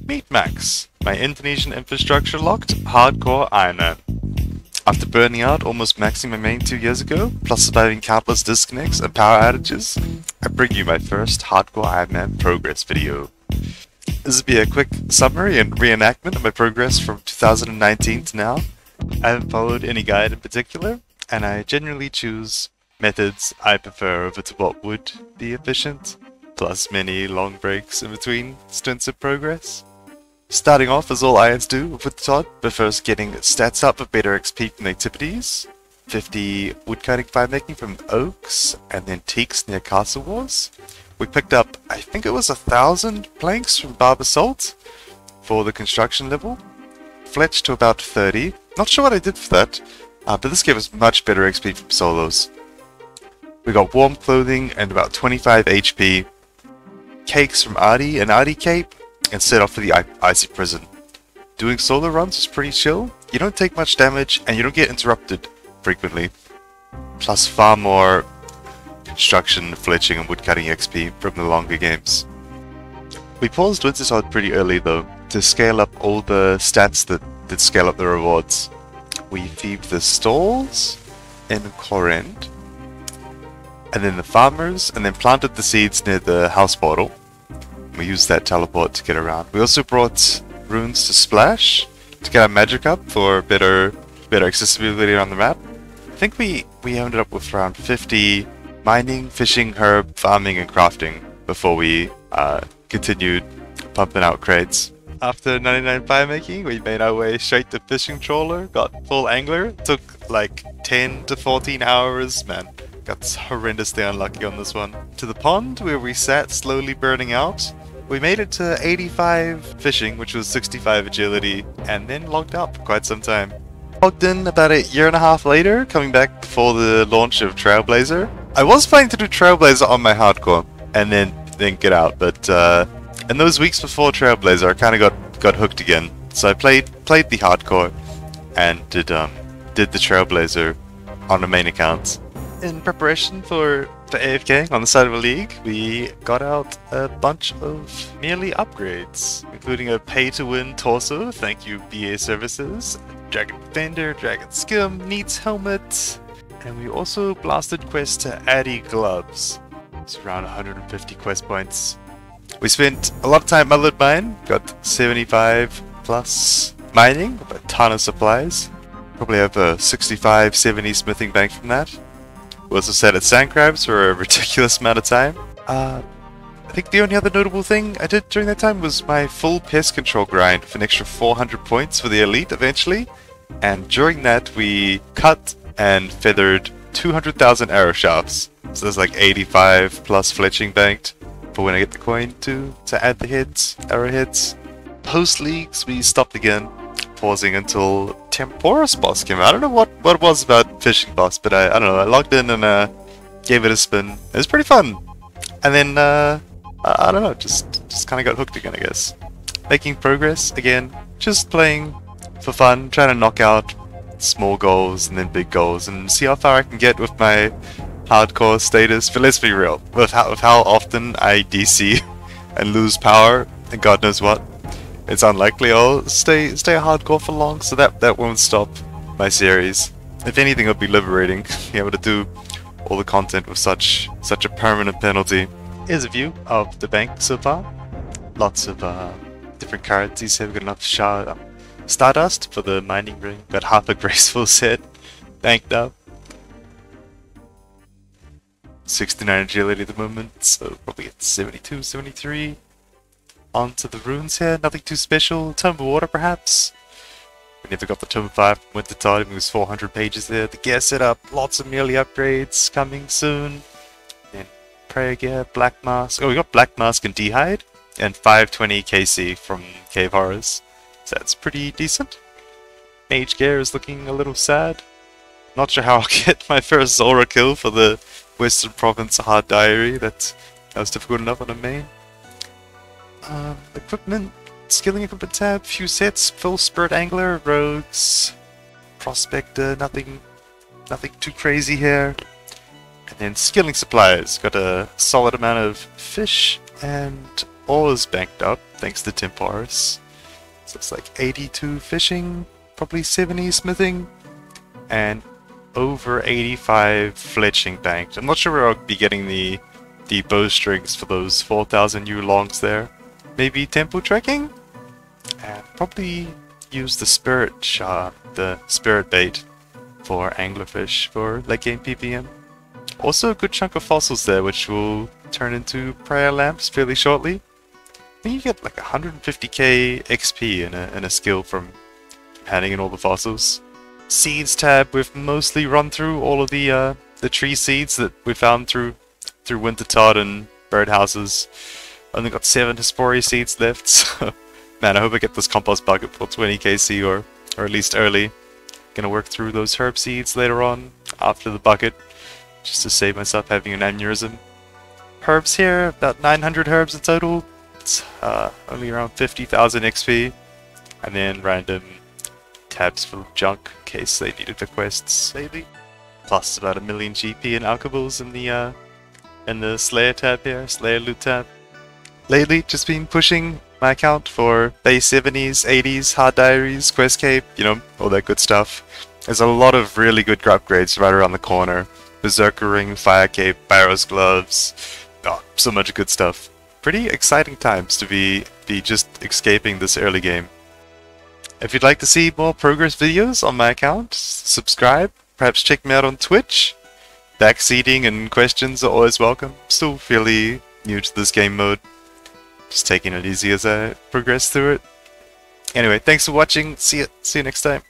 Meet Max, my Indonesian infrastructure locked hardcore Ironman. After burning out, almost maxing my main 2 years ago, plus surviving countless disconnects and power outages, I bring you my first hardcore Ironman progress video. This will be a quick summary and reenactment of my progress from 2019 to now. I haven't followed any guide in particular, and I generally choose methods I prefer over to what would be efficient, plus many long breaks in between stints of progress. Starting off as all irons do with Todd, but first getting stats up for better XP from activities, 50 woodcutting fire making from oaks, and then teaks near Castle Wars. We picked up, I think it was 1,000 planks from Barber Salt for the construction level, fletched to about 30. Not sure what I did for that, but this gave us much better XP from solos. We got warm clothing and about 25 HP, cakes from Artie and Artie Cape, and set off for the icy prison. Doing solo runs was pretty chill. You don't take much damage and you don't get interrupted frequently. Plus far more construction, fletching and woodcutting XP from the longer games. We paused Wintertodd pretty early though, to scale up all the stats that scale up the rewards. We thieved the stalls in Corrend, and then the farmers, and then planted the seeds near the house portal. We used that teleport to get around. We also brought runes to splash to get our magic up for better accessibility around the map. I think we ended up with around 50 mining, fishing, herb, farming, and crafting before we continued pumping out crates. After 99 fire making, we made our way straight to fishing trawler, got full angler. Took like 10 to 14 hours, man. Got horrendously unlucky on this one. To the pond where we sat slowly burning out. We made it to 85 fishing, which was 65 agility, and then logged out for quite some time. Logged in about a year and a half later, coming back before the launch of Trailblazer. I was planning to do Trailblazer on my hardcore, and then get out, but in those weeks before Trailblazer, I kind of got hooked again. So I played the hardcore, and did the Trailblazer on the main account. In preparation for AFK on the side of a league, we got out a bunch of merely upgrades, including a pay-to-win torso, thank you BA Services, Dragon Defender, Dragon Skim, Needs Helmet, and we also blasted quests to Addy Gloves. It's around 150 quest points. We spent a lot of time at Mullet Mine, got 75 plus mining, with a ton of supplies. Probably have a 65-70 smithing bank from that. We also sat at Sandcrabs for a ridiculous amount of time. I think the only other notable thing I did during that time was my full pest control grind for an extra 400 points for the elite eventually. And during that we cut and feathered 200,000 arrow shafts. So there's like 85 plus fletching banked for when I get the coin to add the heads, arrow heads. Post leagues we stopped again, pausing until Temporis boss came out. I don't know what it was about fishing boss, but I don't know, I logged in and gave it a spin. It was pretty fun. And then I don't know, just kind of got hooked again, I guess. Making progress again, just playing for fun, trying to knock out small goals and then big goals and see how far I can get with my hardcore status. But let's be real, with how often I DC and lose power and God knows what, it's unlikely I'll stay hardcore for long, so that won't stop my series. If anything, it'll be liberating, being able to do all the content with such a permanent penalty. Here's a view of the bank so far. Lots of different currencies here. We've got enough Stardust for the mining ring. Got half a graceful set banked up. 69 agility at the moment, so probably at 72, 73. Onto the runes here, nothing too special. Tome of Water perhaps. We never got the Tome of Fire from Wintertodd, it was 400 pages there. The gear setup, lots of melee upgrades coming soon. Then prayer gear, Black Mask. Oh, we got Black Mask and Dehide, and 520 KC from Cave Horrors. So that's pretty decent. Mage gear is looking a little sad. Not sure how I'll get my first Zora kill for the Western Province Hard Diary. That was difficult enough on a main. Equipment, skilling equipment tab, few sets, full spirit angler, rogues, prospector, nothing too crazy here. And then skilling supplies, got a solid amount of fish and all is banked up thanks to Temporis. So it's like 82 fishing, probably 70 smithing, and over 85 fletching banked. I'm not sure where I'll be getting the bowstrings for those 4,000 new longs there. Maybe tempo trekking? And probably use the spirit bait for anglerfish for late game PPM. Also a good chunk of fossils there, which will turn into prayer lamps fairly shortly. I think you get like 150k XP in a skill from handing in all the fossils. Seeds tab, we've mostly run through all of the tree seeds that we found through Wintertod and birdhouses. Only got 7 Hesperia seeds left, so man, I hope I get this compost bucket for 20 KC or at least early. Gonna work through those herb seeds later on after the bucket, just to save myself having an aneurysm. Herbs here, about 900 herbs in total. It's only around 50,000 XP, and then random tabs full of junk in case they needed the quests maybe. Plus about 1 million GP in alcohols in the Slayer tab here, Slayer loot tab. Lately, just been pushing my account for base 70s, 80s, hard diaries, quest cape, you know, all that good stuff. There's a lot of really good upgrades right around the corner. Berserker ring, fire cape, Barrow's gloves, oh, so much good stuff. Pretty exciting times to be just escaping this early game. If you'd like to see more progress videos on my account, subscribe, perhaps check me out on Twitch. Backseating and questions are always welcome. Still fairly new to this game mode. Just taking it easy as I progress through it. Anyway, thanks for watching. See you next time.